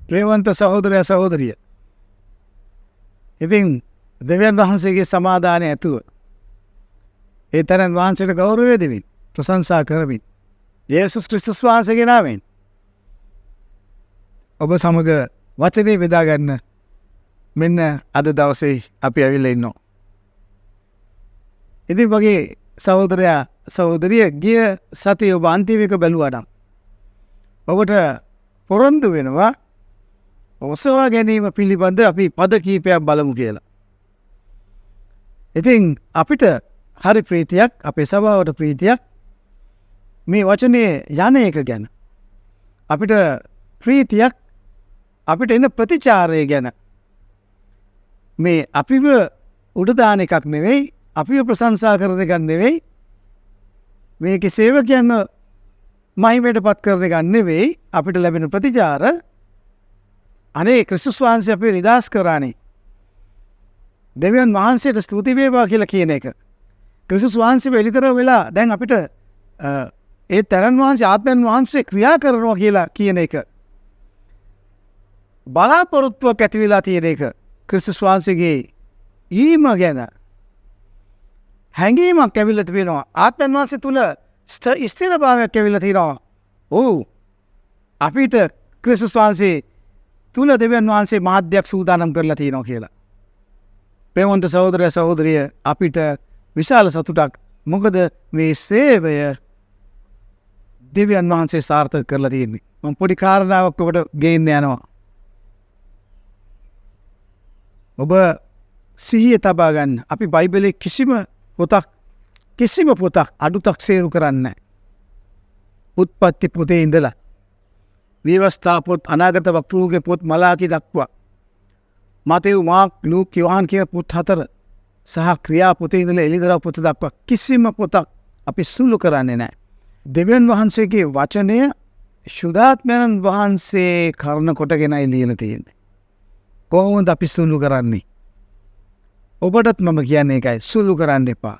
ප්‍රේමවන්ත සහෝදරයා සහෝදරිය. ඉතින් දෙවියන් වහන්සේගේ සමාදානය ඇතුව ඒ තරන් වහන්සේට ගෞරවය දෙමින් ප්‍රශංසා කරමින් යේසුස් ක්‍රිස්තුස් වහන්සේගේ නාමයෙන් ඔබ සමග වචනේ බෙදා ගන්න මෙන්න අද දවසේ අපි ඇවිල්ලා ඉන්නවා. ඉතින් වගේ සහෝදරයා සහෝදරිය ගිය සතියේ ඔබ අන්තිම එක බැලුවා නම් ඔබට පොරොන්දු වෙනවා ඔසවා ගැනීම පිළිබඳ අපි පද කීපයක් බලමු කියලා. ඉතින් අපිට හරි ප්‍රීතියක් අපේ සභාවට ප්‍රීතියක් මේ වචනේ යන එක ගැන. අපිට ප්‍රීතියක් අපිට එන ප්‍රතිචාරය ගැන. මේ අපිව උඩදාන එකක් නෙවෙයි අපිව ප්‍රශංසා කරන එකක් නෙවෙයි මේකේ සේවකයන්ව මහිමයට පත් කරන එකක් නෙවෙයි අපිට ලැබෙන ප්‍රතිචාර අනේ ක්‍රිස්තුස් වහන්සේ අපිව නිදහස් කරානේ. දෙවියන් වහන්සේට ස්තුති වේවා කියලා කියන එක. ක්‍රිස්තුස් වහන්සේ එළිතරව වෙලා දැන් අපිට ඒ තරන් වහන්සේ ආත්මයන් වහන්සේ ක්‍රියා කරනවා කියලා කියන එක. බලාපොරොත්තුවක් ඇති වෙලා තියෙන එක. ක්‍රිස්තුස් වහන්සේගේ ඊම ගැන හැඟීමක් ඇවිල්ලා තිබෙනවා. ආත්මයන් වහන්සේ තුල ස්ථිරභාවයක් ඇවිල්ලා තියෙනවා. ඔව්. අපිට ක්‍රිස්තුස් වහන්සේ තුල දෙවියන් වහන්සේ මාධ්‍යයක් සූදානම් කරලා තියෙනවා කියලා. ප්‍රේමවන්ත සහෝදරය සහෝදරිය අපිට විශාල සතුටක්. මොකද මේ සේවය දෙවියන් වහන්සේ සාර්ථක කරලා තියෙන්නේ. මම පොඩි කාරණාවක් ඔබට ගේන්න යනවා. ඔබ සිහිය තබා ගන්න. අපි බයිබලයේ කිසිම පොතක් අඩුතක් සේරු කරන්නේ නැහැ. උත්පත්ති පොතේ ඉඳලා විවස්ථා පොත්, අනාගත වක්තෘගේ පොත්, මලාකී දක්වා මතෙව්, මාර්ක්, ලූක්, යෝහන් කියන පොත් 4 සහ ක්‍රියා පොතේ ඉඳලා එළිදරව් පොත දක්වා කිසිම පොතක් අපි සුළු කරන්නේ නැහැ. දෙවියන් වහන්සේගේ වචනය ශුද්ධාත්මයන් වහන්සේ කරන කොටගෙනයි ලියලා තියෙන්නේ. කොහොමද අපි සුළු කරන්නේ? ඔබටත් මම කියන්නේ ඒකයි, සුළු කරන්න එපා.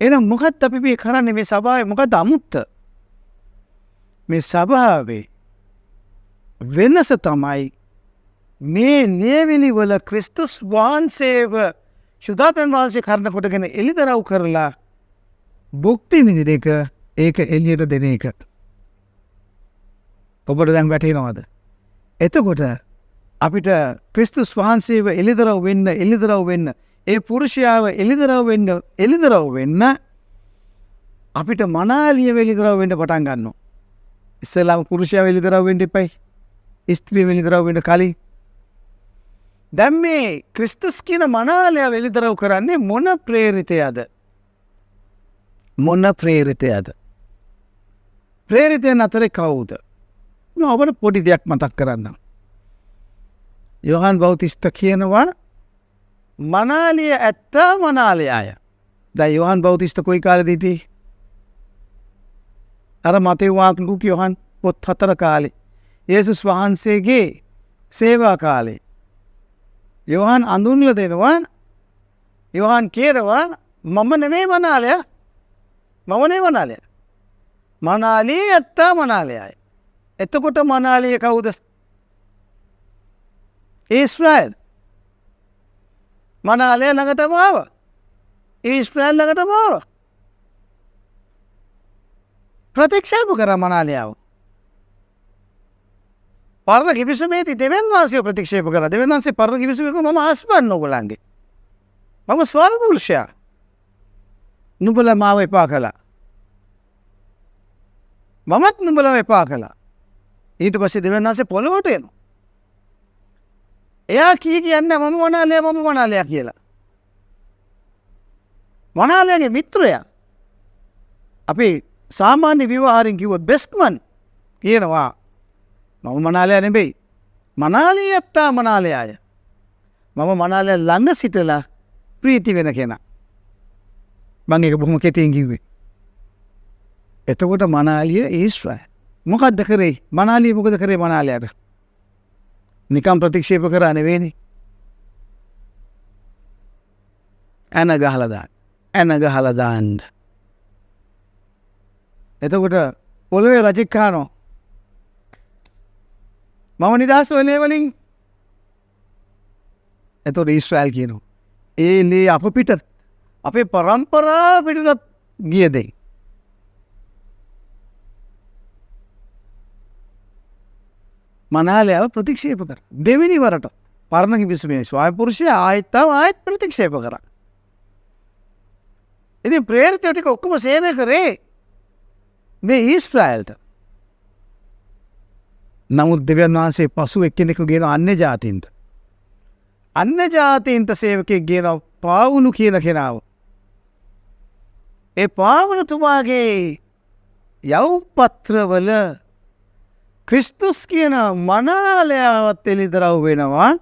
එහෙනම් මොකක්ද අපි මේ කරන්නේ මේ සභාවේ? මොකක්ද අමුත්ත? මේ සභාවේ වෙනස තමයි මේ නියවිලි වල ක්‍රිස්තුස් වහන්සේව ශුද්ධාත්මයන් වහන්සේ කරන කොටගෙන එළිදරව් කරලා භුක්ති විඳින එක, ඒක එළියට දෙන එක. ඔබට දැන් වැටහෙනවද? එතකොට අපිට ක්‍රිස්තුස් වහන්සේව එළිදරව් වෙන්න ඒ පුරුෂයාව එළිදරව් වෙන්න අපිට මනාලිය එළිදරව් වෙන්න පටන් ගන්නවා. ඉස්සෙල්ලාම පුරුෂයාව එළිදරව් වෙන්න එපයි. ස්ත්‍රිය එළිදරව් වෙන්න කලින්. දැන් මේ ක්‍රිස්තුස් කියන මනාලයා එළිදරව් කරන්නේ මොන ප්‍රේරිතයද? ප්‍රේරිතයන් අතරේ කවුද? මම ඔබට පොඩි දෙයක් මතක් කරන්නම්. යෝහන් බෞතිස්ත කියනවා මනාලිය ඇත්ත මනාලයාය. දැන් යෝහන් බෞතිස්ත කොයි කාලෙද හිටියේ? අර මතෙව්, මාර්ක්, ලූක්, යෝහන් පොත් 4 කාලේ. යේසුස් වහන්සේගේ සේවා කාලේ. යෝහන් අඳුන්ලා දෙනවා. යෝහන් කියනවා මම නෙමෙයි මනාලයා. මනාලිය ඇත්ත මනාලයාය. එතකොට මනාලිය කවුද? ඊශ්‍රායල්. මනාලය ළඟටම ආවා. ඊශ්‍රායල් ළඟටම ආවා. ප්‍රතික්ෂේප කරා මනාලයාව. පරණ කිවිසුමේදී දෙවියන් වහන්සේ ප්‍රතික්ෂේප කරා. දෙවියන් වහන්සේ පරණ කිවිසුමේ මම හස්බන්ඩ් ඔයගොල්ලන්ගේ. මම ස්වාමි පුරුෂයා. නුඹලා මාව එපා කළා. මමත් නුඹලා එපා කළා. ඊට පස්සේ දෙවියන් වහන්සේ පොළොවට එනවා. එයා කියන්නේ මම මනාලයා කියලා. මනාලයාගේ මිත්‍රයා. අපි සාමාන්‍ය විවහාරින් කිව්වොත් බෙස්ට්මන් කියනවා මම මනාලයා නෙමෙයි. මනාලිය ඇත්තා මනාලයාය. මම මනාලයා ළඟ සිටලා ප්‍රීති වෙන කෙනා. මම ඒක බොහොම කෙටියෙන් කිව්වේ. එතකොට මනාලිය ඊශ්‍රායල්. මොකද්ද කරේ? මනාලිය මොකද කරේ මනාලයාට? නිකම් ප්‍රතික්ෂේප කරා නෙවෙයිනේ. ඇන ගහලා දාන්න. එතකොට පොළොවේ රජෙක් කහනවා මම නිදහස් වෙන්නේ වලින්. එතකොට ඊශ්‍රායල් කියනවා ඒ ලේ අප පිට අපේ පරම්පරා පිටට ගිය දෙයි. මනාලයාව ප්‍රතික්ෂේප කර දෙවෙනි වරට පරණ කිවිසුමේ ස්වාය පුරුෂය ආයත් ප්‍රතික්ෂේප කරා. ඉතින් ප්‍රේරිතයෝ ටික ඔක්කොම සේවය කරේ මේ ඊශ්‍රායල්ට. නමුත් දෙවියන් වහන්සේ පසු එක්කෙනෙකු ගෙන අන්‍ය ජාතීන්ට. අන්‍ය ජාතීන්ට සේවකයෙක් ගෙන පාවුලු කියන කෙනාව. ඒ පාවුලතුමාගේ යව්පත්‍රවල ක්‍රිස්තුස් කියන මනාලයාවත් එළිදරව් වෙනවා.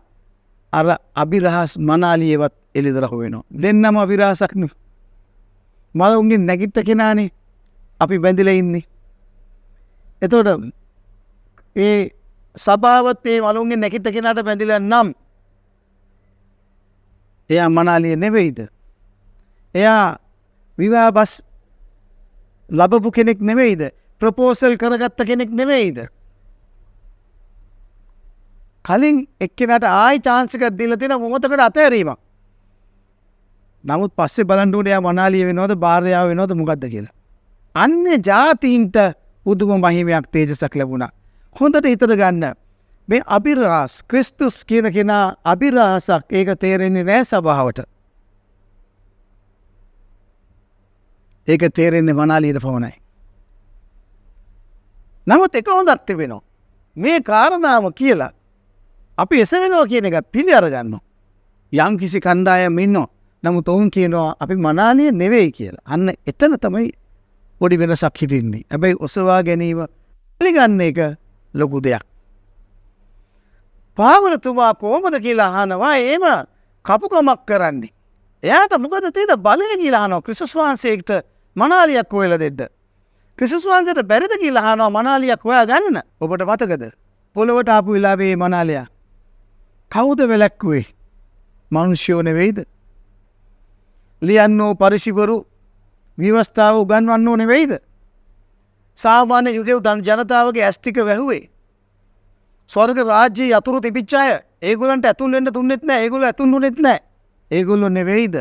අර අභිරහස් මනාලියවත් එළිදරව් වෙනවා. දෙන්නම අභිරහසක් නේ. මලුන්ගෙන් නැගිට කෙනානේ අපි බැඳිලා ඉන්නේ. එතකොට ඒ සභාවත් ඒ මලුන්ගෙන් නැගිට කෙනාට බැඳිලා නම් එයා මනාලිය නෙවෙයිද? එයා විවාහ බස් ලැබපු කෙනෙක් නෙවෙයිද? ප්‍රපෝසල් කරගත්ත කෙනෙක් නෙවෙයිද? කලින් එක්කෙනාට ආයි chance එකක් දීලා තියෙන මොහොතකට අතහැරීමක්. නමුත් පස්සේ බලන්න ඕනේ යා මනාලිය වෙනවද භාර්යාව වෙනවද මොකද්ද කියලා. අන්නේ ජාතීන්ට පුදුම මහිමයක් තේජසක් ලැබුණා. හොඳට හිතට ගන්න. මේ අභිරහස් ක්‍රිස්තුස් කියන කෙනා අභිරහසක් ඒක තේරෙන්නේ නැහැ සභාවට. ඒක තේරෙන්නේ මනාලියට පමණයි. නමුත් එක හොඳක් තිබෙනවා. මේ කාරණාව කියලා අපි එසවෙනවා කියන එකත් පිළි අරගන්නවා. යම් කිසි කණ්ඩායම් ඉන්නවා. නමුත් ඔවුන් කියනවා අපි මනාලිය නෙවෙයි කියලා. අන්න එතන තමයි පොඩි වෙනසක් හිටින්නේ. හැබැයි ඔසවා ගැනීම පිළිගන්න එක ලොකු දෙයක්. පාවලතුමා කොහොමද කියලා අහනවා. එහෙම කපුකමක් කරන්නේ. එයාට මොකද තියෙන බලය කියලා අහනවා. ක්‍රිස්තුස් වහන්සේට මනාලියක් හොයලා දෙන්න. ක්‍රිස්තුස් වහන්සේට බැරිද කියලා අහනවා මනාලියක් හොයා ගන්න. ඔබට මතකද? පොළොවට ආපු වෙලාවේ මනාලියා කවුද වැළැක්කුවේ? මිනිස්සුෝ නෙවෙයිද? ලියන්නෝ පරිශිවරු විවස්ථාව උගන්වන්නෝ නෙවෙයිද? සාමාන්‍ය යුදෙව් ජනතාවගේ ඇස් ටික වැහුවේ. ස්වර්ග රාජ්‍යයේ යතුරු තිබිච්ච අය ඒගොල්ලන්ට ඇතුල් වෙන්න දුන්නෙත් නැහැ. ඒගොල්ලෝ ඇතුල් වුණෙත් නැහැ. ඒගොල්ලෝ නෙවෙයිද?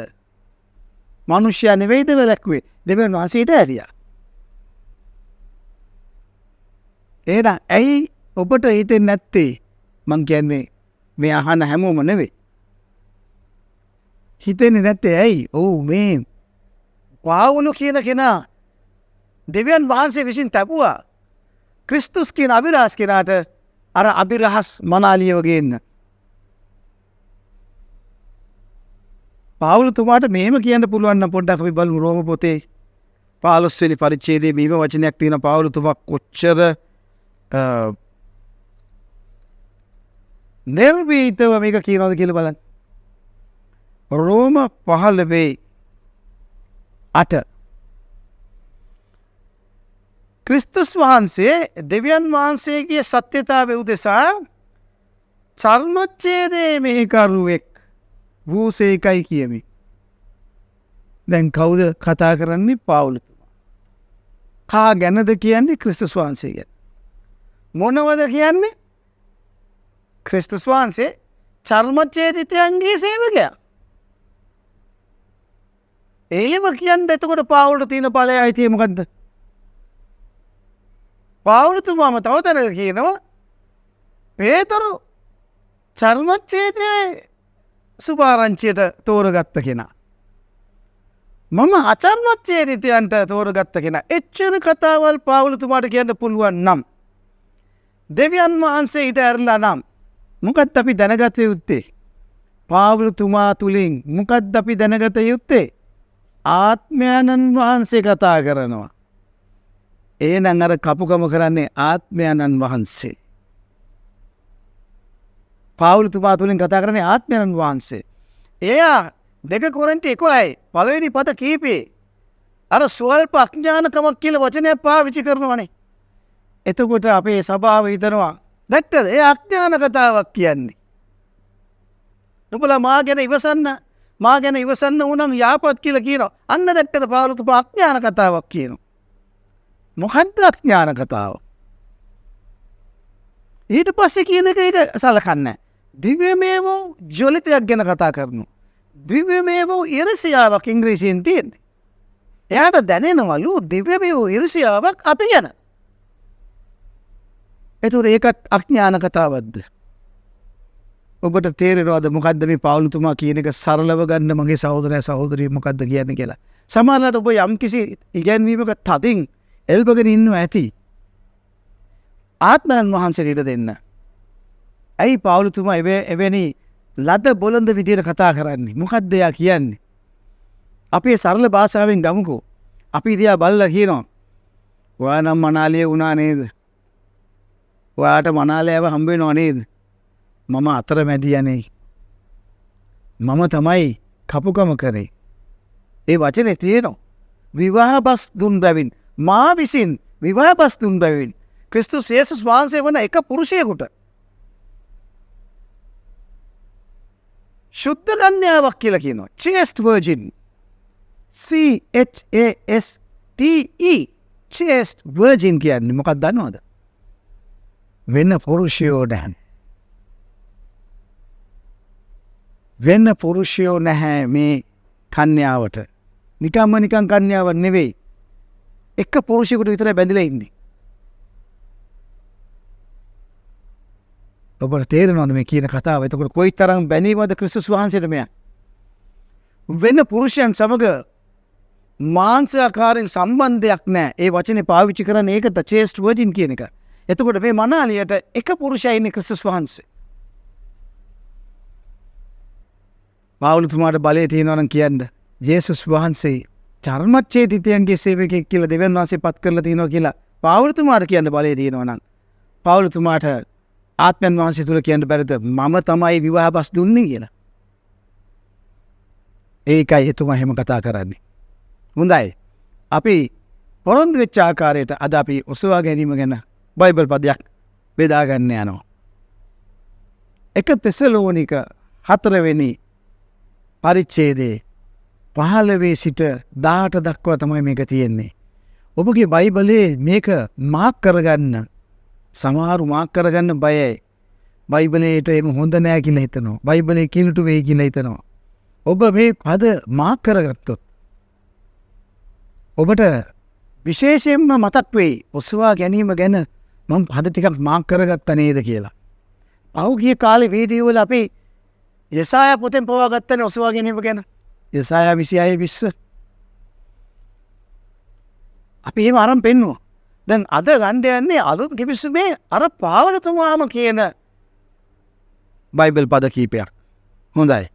මිනිස්සයා නෙවෙයිද වැළැක්කුවේ? දෙවියන් වහන්සේට ඇරියා. එහෙනම් ඇයි ඔබට හිතෙන්නේ නැත්තේ? මං කියන්නේ මේ අහන හැමෝම නෙවෙයි. හිතෙන්නේ නැත්තේ ඇයි? ඔව් මේ පාවුලු කියන කෙනා දෙවියන් වහන්සේ විසින් තැබුවා ක්‍රිස්තුස් කියන අභිරහස් කෙනාට අර අභිරහස් මනාලියව ගේන්න. පාවුලතුමාට මෙහෙම කියන්න පුළුවන් නම් පොඩ්ඩක් අපි බලමු රෝම පොතේ 15 වෙනි පරිච්ඡේදයේ මේව වචනයක් තියෙන පාවුලතුමා කොච්චර නිර්භීතව මේක කියනවාද කියලා බලන්න. රෝම 15:8 ක්‍රිස්තුස් වහන්සේ දෙවියන් වහන්සේගේ සත්‍යතාවය උදෙසා චර්මච්ඡේදයේ මෙහෙකරුවෙක් වූසේකයි කියමි. දැන් කවුද කතා කරන්නේ? පාවුලතුමා. කා ගැනද කියන්නේ? ක්‍රිස්තුස් වහන්සේ ගැන. මොනවද කියන්නේ? ක්‍රිස්තුස් වහන්සේ චර්මච්ඡේදිතයන්ගේ සේවකයා. එහෙම කියන්නේ එතකොට පාවුලට තියෙන ඵලය අයිතිය මොකද්ද? පාවුලතුමාම තව තැනක කියනවා පේතරු චර්මච්ඡේදයේ සුභාරංචියට තෝරගත්ත කෙනා. මම අචර්මච්ඡේදිතයන්ට තෝරගත්ත කෙනා. එච්චර කතාවල් පාවුලතුමාට කියන්න පුළුවන් නම් දෙවියන් වහන්සේ ඊට ඇරලා නම් මොකක්ද අපි දැනගත යුත්තේ? පාවුලතුමා තුලින් මොකක්ද අපි දැනගත යුත්තේ? ආත්මයන්න් වහන්සේ කතා කරනවා. එහෙනම් අර කපුකම කරන්නේ ආත්මයන්න් වහන්සේ. පාවුලතුමා තුලින් කතා කරන්නේ ආත්මයන්න් වහන්සේ. එයා 2 කොරින්ති 11 පළවෙනි පද කීපේ අර ස්වල්ප අඥානකමක් කියලා වචනයක් පාවිච්චි කරනවානේ. එතකොට අපේ සභාව හිතනවා දැක්කද? ඒ අඥාන කතාවක් කියන්නේ. නුඹලා මා ගැන ඉවසන්න උනම් යාපත් කියලා කියනවා. අන්න දැක්කද පාවුලතුමා අඥාන කතාවක් කියනවා. මොකද්ද අඥාන කතාව? ඊට පස්සේ කියන එක ඒක සලකන්නේ නැහැ. දිව්‍යමය වූ ජොලිතයක් ගැන කතා කරනවා. දිව්‍යමය වූ ඊර්ෂ්‍යාවක් ඉංග්‍රීසියෙන් තියෙන්නේ. එයාට දැනෙනවලු දිව්‍යමය වූ ඊර්ෂ්‍යාවක් අපි ගැන. ඒතර ඒකත් අඥාන කතාවක්ද? ඔබට තේරෙනවද මොකද්ද මේ පවුලුතුමා කියන එක සරලව ගන්න මගේ සහෝදරයා සහෝදරිය මොකද්ද කියන්නේ කියලා? සමහරවිට ඔබ යම්කිසි ඉගැන්වීමක තදින් එල්බගෙන ඉන්නව ඇති. ආත්මයන් වහන්සේට ඉඩ දෙන්න. ඇයි පවුලුතුමා එවැනි ලද බොළඳ විදියට කතා කරන්නේ? මොකද්ද එයා කියන්නේ? අපේ සරල භාෂාවෙන් ගමුකෝ. අපි දිහා බලලා කියනවා. ඔයා නම් මනාලිය වුණා නේද? ඔයාට මනාලයව හම්බ වෙනව නේද? මම අතරමැදියනේ. මම තමයි කපුකම කරේ. ඒ වචනේ තියෙනවා. විවාහ බස් දුන් බැවින් මා විසින් විවාහ බස් දුන් බැවින් ක්‍රිස්තුස් යේසුස් වහන්සේ වන එක පුරුෂයෙකුට ශුද්ධ කන්‍යාවක් කියලා කියනවා. chaste virgin. CHASTE chaste virgin කියන්නේ මොකක්ද දන්නවද? වෙන පුරුෂයෝ නැහැ. වෙන පුරුෂයෝ නැහැ මේ කන්‍යාවට. නිකන් කන්‍යාවක් නෙවෙයි. එක පුරුෂයෙකුට විතරයි බැඳිලා ඉන්නේ. ඔබට තේරෙනවද මේ කියන කතාව? එතකොට කොයි තරම් බැඳීමද ක්‍රිස්තුස් වහන්සේට මෙයා? වෙන පුරුෂයන් සමග මාංශාකාරයෙන් සම්බන්ධයක් නැහැ. ඒ වචනේ පාවිච්චි කරන්නේ ඒකට chaste virgin කියන එක. එතකොට මේ මනාලියට එක පුරුෂයා ඉන්නේ ක්‍රිස්තුස් වහන්සේ. පවුලුතුමාට බලය තියෙනවා නම් කියන්න. යේසුස් වහන්සේ චර්මච්ඡේදිතයන්ගේ සේවකයෙක් කියලා දෙවියන් වහන්සේ පත් කරලා තියෙනවා කියලා පවුලුතුමාට කියන්න බලය තියෙනවා නම් පවුලුතුමාට ආත්මයන් වහන්සේ තුල කියන්න බැරිද මම තමයි විවාහ බස් දුන්නේ කියලා? ඒකයි එතුමා එහෙම කතා කරන්නේ. හොඳයි. අපි පොරොන්දු වෙච්ච ආකාරයට අද අපි ඔසවා ගැනීම ගැන බයිබල් පදයක් බෙදා ගන්න යනවා. 1 තෙසලෝනික 4 වෙනි පරිච්ඡේදයේ 15 සිට 18 දක්වා තමයි මේක තියෙන්නේ. ඔබගේ බයිබලයේ මේක මාක් කරගන්න සමහරු මාක් කරගන්න බයයි. බයිබලයට එහෙම හොඳ නෑ කියලා හිතනවා. බයිබලේ කිලුටු වෙයි කියලා හිතනවා. ඔබ මේ පද මාක් කරගත්තොත් ඔබට විශේෂයෙන්ම මතක් වෙයි ඔසවා ගැනීම ගැන මම පද ටිකක් මාක් කරගත්තා නේද කියලා. පහුගිය කාලේ වීඩියෝ වල අපි යෙසායා පොතෙන් පවා ගත්තනේ ඔසවා ගැනීම ගැන. යෙසායා 26:20. අපි එහෙම අරන් පෙන්නුවා. දැන් අද ගන්න යන්නේ අලුත් කිවිසුමේ අර පාවලතුමාම කියන බයිබල් පද කීපයක්. හොඳයි.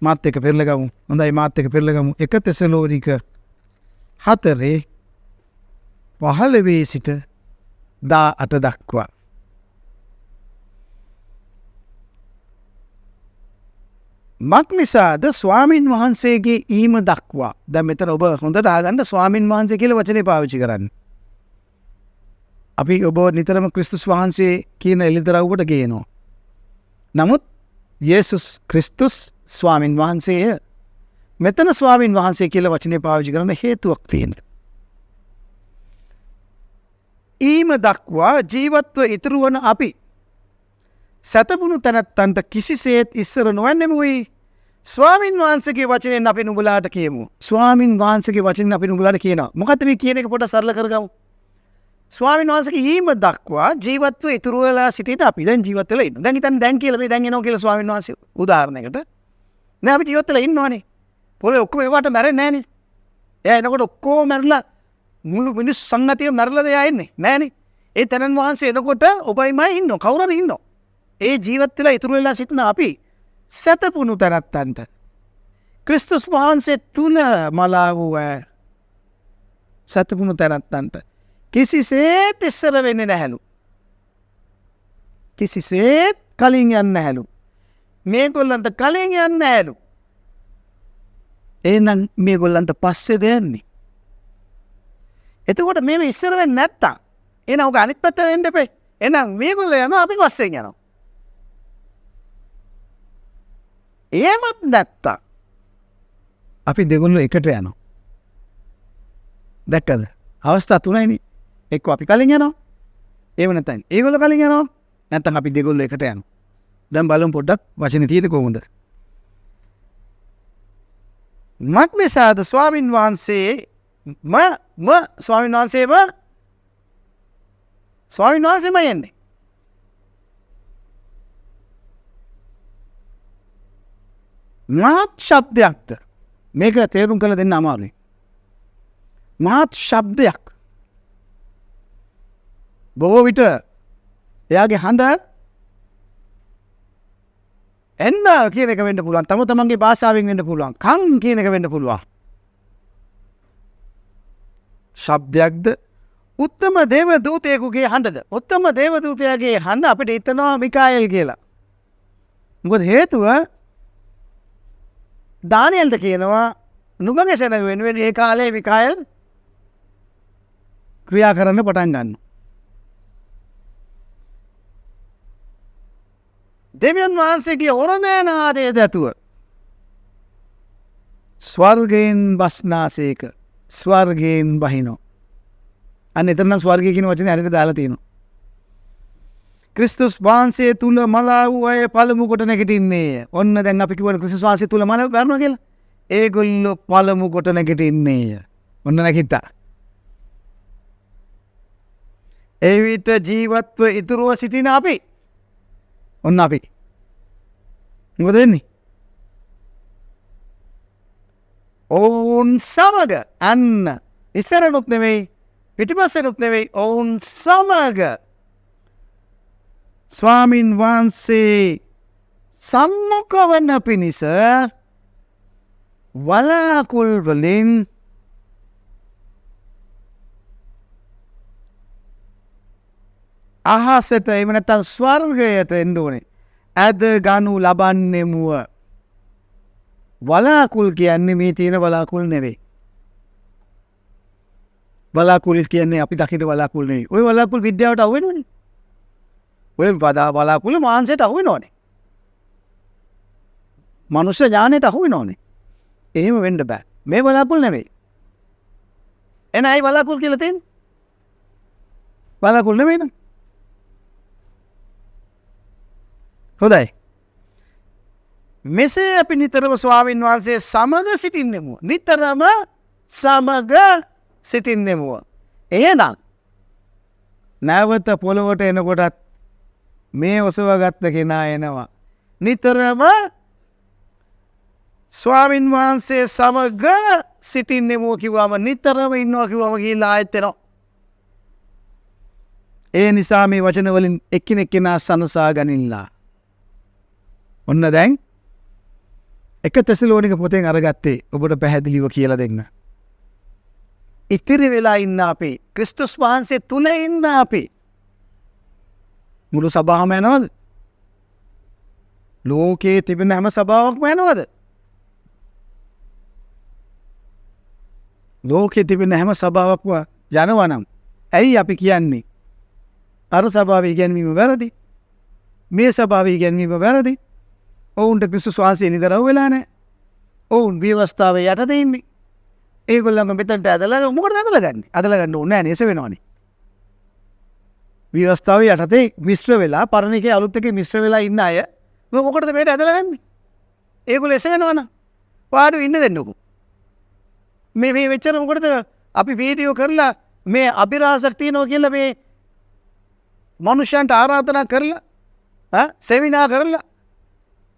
මාත් එක්ක පෙරලා ගමු. හොඳයි මාත් එක්ක පෙරලා ගමු. 1 තෙසලෝනික 4:15 සිට 18 දක්වා. මක් නිසාද ස්වාමින් වහන්සේගේ ඊම දක්වා. දැන් මෙතන ඔබ හොඳට අහගන්න ස්වාමින් වහන්සේ කියලා වචනේ පාවිච්චි කරන්න. අපි ඔබ නිතරම ක්‍රිස්තුස් වහන්සේ කියන එළිදරව්වට ගේනවා. නමුත් යේසුස් ක්‍රිස්තුස් ස්වාමින් වහන්සේය. මෙතන ස්වාමින් වහන්සේ කියලා වචනේ පාවිච්චි කරන්න හේතුවක් තියෙනවා. ඊම දක්වා ජීවත්ව ඉතුරු වන අපි සතපුණු තැනැත්තන්ට කිසිසේත් ඉස්සර නොවන්නෙමුයි. ස්වාමින් වහන්සේගේ වචනයෙන් අපි නුඹලාට කියමු. ස්වාමින් වහන්සේගේ වචනෙන් අපි නුඹලාට කියනවා. මොකද්ද මේ කියන එක පොඩ්ඩක් සරල කරගමු. ස්වාමින් වහන්සේගේ ඊම දක්වා ජීවත්ව ඉතුරු වෙලා සිටිද අපි දැන් ජීවත් වෙලා ඉන්නවා. දැන් හිතන්න දැන් කියලා මේ දැන් එනවා කියලා ස්වාමින් වහන්සේ උදාහරණයකට. නෑ අපි ජීවත් වෙලා ඉන්නවනේ. පොළේ ඔක්කොම ඒවට මැරෙන්නේ නෑනේ. එයා එනකොට ඔක්කොම මැරලා මුළු මිනිස් සංගතිය මැරලාද එයා ඉන්නේ නෑනේ. ඒ තනන් වහන්සේ එනකොට ඔබයිමයි ඉන්නව කවුරු හරි ඉන්නව. ඒ ජීවත් වෙලා ඉතුරු වෙලා සිටින අපි සතපුණු තැනැත්තන්ට ක්‍රිස්තුස් වහන්සේ තුල මලා වූ සතපුණු තැනැත්තන්ට කිසිසේත් ඉස්සර වෙන්නේ නැහැලු. කිසිසේත් කලින් යන්නේ නැහැලු. මේගොල්ලන්ට කලින් යන්නේ නැහැලු. එහෙනම් මේගොල්ලන්ට පස්සේද යන්නේ. එතකොට මේව ඉස්සර වෙන්නේ නැත්තම් එහෙනම් ඔක අනිත් පැත්තට වෙන්න එපේ. එහෙනම් මේගොල්ලෝ යනවා අපි පස්සෙන් යනවා. එහෙමත් නැත්තම් අපි දෙගොල්ලෝ එකට යනවා. දැක්කද? අවස්ථා තුනයිනේ. එක්ක අපි කලින් යනවා. එහෙම නැත්නම් ඒගොල්ලෝ කලින් යනවා. නැත්නම් අපි දෙගොල්ලෝ එකට යනවා. දැන් බලමු පොඩ්ඩක් වචනේ තියෙන්නේ කොහොමද? මක්නිසාද ස්වාමින් වහන්සේ ස්වාමින් වහන්සේම යන්නේ. මහත් ශබ්දයක්ද? මේක තේරුම් කළ දෙන්න අමාරුයි. මහත් ශබ්දයක්. බොහෝ විට එයාගේ හඬ එන්න කියන එක වෙන්න පුළුවන්. තම තමන්ගේ භාෂාවෙන් වෙන්න පුළුවන්. කන් කියන එක වෙන්න පුළුවන්. ශබ්දයක්ද? උත්තම දේව දූතයෙකුගේ හඬද? උත්තම දේව දූතයාගේ හඬ අපිට හිතනවා මිකාኤල් කියලා. මොකද හේතුව දානියෙල්ට කියනවා නුඹගේ සෙනඟ වෙනුවෙන් ඒ කාලේ මිකාኤල් ක්‍රියා කරන්න පටන් ගන්නවා. දෙවියන් වහන්සේගේ ඔරණෑනාදයේ දැතුව ස්වර්ගයෙන් බස්නාසේක ස්වර්ගයෙන් බහිනෝ. අන්න එතන ස්වර්ගය කියන වචනේ හරියට දාලා තියෙනවා. ක්‍රිස්තුස් වහන්සේ තුල මලා වූ අය පළමු කොට නැගිටින්නේය. ඔන්න දැන් අපි කියවන ක්‍රිස්තුස් වහන්සේ තුල මලා වරනවා කියලා. ඒගොල්ලෝ පළමු කොට නැගිටින්නේය. ඔන්න නැගිට්ටා. ඒ විට ජීවත්ව ඉතුරුව සිටින අපි. ඔන්න අපි. මොකද වෙන්නේ? ඔවුන් සමග අන්න ඉස්සරහට නෙවෙයි පිටිපස්සට නෙවෙයි ඔවුන් සමග ස්වාමින් වහන්සේ සම්මුඛ වන පිණිස වලාකුළු වලින් අහසට එහෙම නැත්නම් ස්වර්ගයට එන්න ඕනේ. ඇද ගනු ලබන්නෙමුව. වලාකුළු කියන්නේ මේ තියෙන වලාකුළු නෙවෙයි. වලාකුළු කියන්නේ අපි දකින වලාකුළු නෙවෙයි. ওই වලාකුළු විද්‍යාවට අහු වෙනවනේ. ඔය වලාකුළු මාංශයට අහු වෙනවනේ. මනුෂ්‍ය ඥානයට අහු වෙනවනේ. එහෙම වෙන්න බෑ. මේ වලාකුළු නෙවෙයි. එන අය වලාකුළු කියලා තියෙන්නේ. වලාකුළු නෙවෙයි නේද? හොඳයි. මෙසේ අපි නිතරම ස්වාමින් වහන්සේ සමග සිටින්නෙමු. නිතරම සමග සිටින්නෙමු. එහෙනම් නැවත පොළොවට එනකොටත් මේ ඔසවගත්ත කෙනා එනවා. නිතරම ස්වාමින් වහන්සේ සමග සිටින්නෙමු කිව්වම නිතරම ඉන්නවා කිව්වම ගිහිල්ලා ආයෙත් එනවා. ඒ නිසා මේ වචන වලින් එක්කෙනෙක් කෙනා සනසා ගනින්නලා. ඔන්න දැන් එක තෙසලෝනික පොතෙන් අරගත්තේ ඔබට පැහැදිලිව කියලා දෙන්න. ඉතිරි වෙලා ඉන්න අපි ක්‍රිස්තුස් වහන්සේ තුල ඉන්න අපි මුළු සභාවම යනවද? ලෝකයේ තිබෙන හැම සභාවක්ම යනවද? ලෝකයේ තිබෙන හැම සභාවක්ම යනවා නම් ඇයි අපි කියන්නේ අර සභාවේ ඉගැන්වීම වැරදි? මේ සභාවේ ඉගැන්වීම වැරදි? ඔවුන්ට ක්‍රිස්තුස් වහන්සේ නිදරව් වෙලා නැහැ. ඔවුන් විවස්ථාවේ යටතේ ඉන්නේ. ඒගොල්ලන්ව මෙතනට ඇදලා මොකටද ඇදලා ගන්නේ? ඇදලා ගන්න ඕනේ නැහැ නේ, එස වෙනවනේ. විවස්ථාවේ යටතේ මිශ්‍ර වෙලා පරණ එකේ අලුත් එකේ මිශ්‍ර වෙලා ඉන්න අය මොකටද මේකට ඇදලා ගන්නේ? ඒගොල්ලෝ එස වෙනවනම් වාඩි ඉන්න දෙන්නකෝ. මේ වෙච්චර මොකටද අපි වීඩියෝ කරලා මේ අභිරහසක් තියනවා කියලා මේ මනුෂ්‍යයන්ට ආරාධනා කරලා සෙමිනා කරලා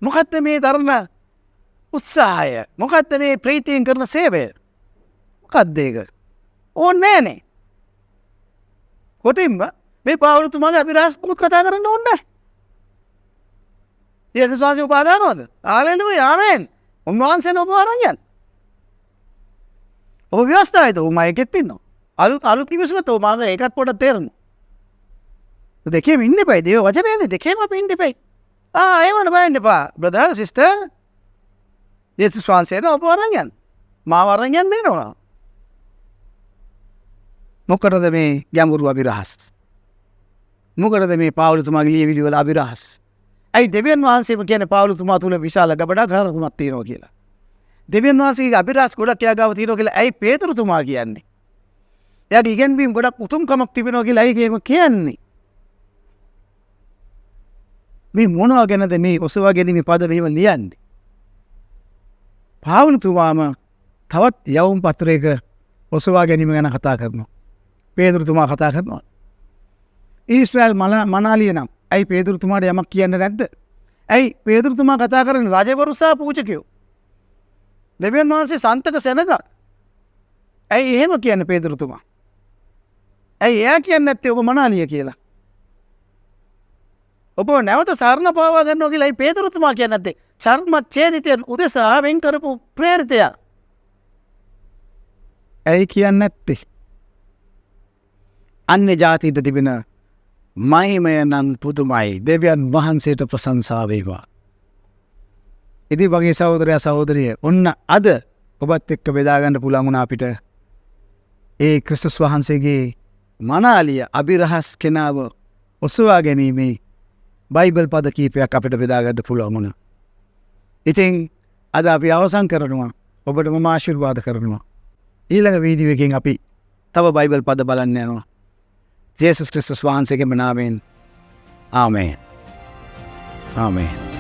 මොකද්ද මේ දරන උත්සාහය? මොකද්ද මේ ප්‍රීතියෙන් කරන සේවය? මොකද්ද ඒක? ඕනේ නෑනේ. කොටින්ම මේ පාවුලතුමාගේ අභිරහස් මුත් කතා කරන්න ඕනේ නැහැ. යේසුස් වහන්සේ උපාදානවද? හාලෙලූයා ආමෙන්. උන්වහන්සේ ඔබ අරන් යන්න. ඔබ ව්‍යවස්ථාවේද? ඔබ මයිකෙත් ඉන්නවා. අලුත් කිවිසුමත් ඔබ මාගේ ඒකත් පොඩක් තේරෙනවා. දෙකේම ඉන්න එපා. දේව වචනයනේ දෙකේම අපි ඉන්න එපා. ඒවට බයන්න එපා. බ්‍රදර් සිස්ටර් යේසුස් වහන්සේට ඔබ අරන් යන්න. මාව අරන් යන්න වෙනවා. මොකටද මේ ගැඹුරු අභිරහස්? මොකටද මේ පාවුලතුමාගේ ලියවිලි වල අභිරහස්? ඇයි දෙවියන් වහන්සේම කියන්නේ පාවුලතුමා තුල විශාල ගබඩාකාරකමක් තියෙනවා කියලා? දෙවියන් වහන්සේගේ අභිරහස් ගොඩක් එයාගාව තියෙනවා කියලා ඇයි පේතරුතුමා කියන්නේ? එයාගේ ඉගෙනීම් ගොඩක් උතුම්කමක් තිබෙනවා කියලා ඇයි කියන්නේ? මේ මොනවා ගැනද මේ ඔසවා ගැනීමේ පද මෙහෙම ලියන්නේ? පාවුලතුමාම තවත් යවුම් පත්‍රයක ඔසවා ගැනීම ගැන කතා කරනවා. පේදුරුතුමා කතා කරනවා. ඊශ්‍රායල් මනාලිය නම් ඇයි පේදුරුතුමාට යමක් කියන්න නැද්ද? ඇයි පේදුරුතුමා කතා කරන රජවරු සහ පූජකයෝ? දෙවියන් වහන්සේ සන්තක සෙනග. ඇයි එහෙම කියන්නේ පේදුරුතුමා? ඇයි එයා කියන්නේ නැත්තේ ඔබ මනාලිය කියලා? ඔබ නැවත සරණ පාවා ගන්නවා කියලා ඇයි පේදුරුතුමා කියන්නේ නැත්තේ? චර්මච්ඡේදිතයන් උදෙසා වෙන් කරපු ප්‍රේරිතයා. ඇයි කියන්නේ නැත්තේ? අන්‍ය ජාතියට තිබෙන මහිමය නම් පුදුමයි. දෙවියන් වහන්සේට ප්‍රශංසා වේවා. ඉතින් වගේ සහෝදරයා සහෝදරිය, ඔන්න අද ඔබත් එක්ක බෙදා ගන්න පුළුවන් වුණා අපිට ඒ ක්‍රිස්තුස් වහන්සේගේ මනාලිය අභිරහස් කෙනාව ඔසවා ගැනීමේ බයිබල් පද කීපයක් අපිට බෙදා ගන්න පුළුවන් වුණා. ඉතින් අද අපි අවසන් කරනවා. ඔබට මම ආශිර්වාද කරනවා. ඊළඟ වීඩියෝ එකෙන් අපි තව බයිබල් පද බලන්න යනවා. ජේසුස් ක්‍රිස්තුස් වහන්සේගේ නාමයෙන් ආමේන්. ආමේන්.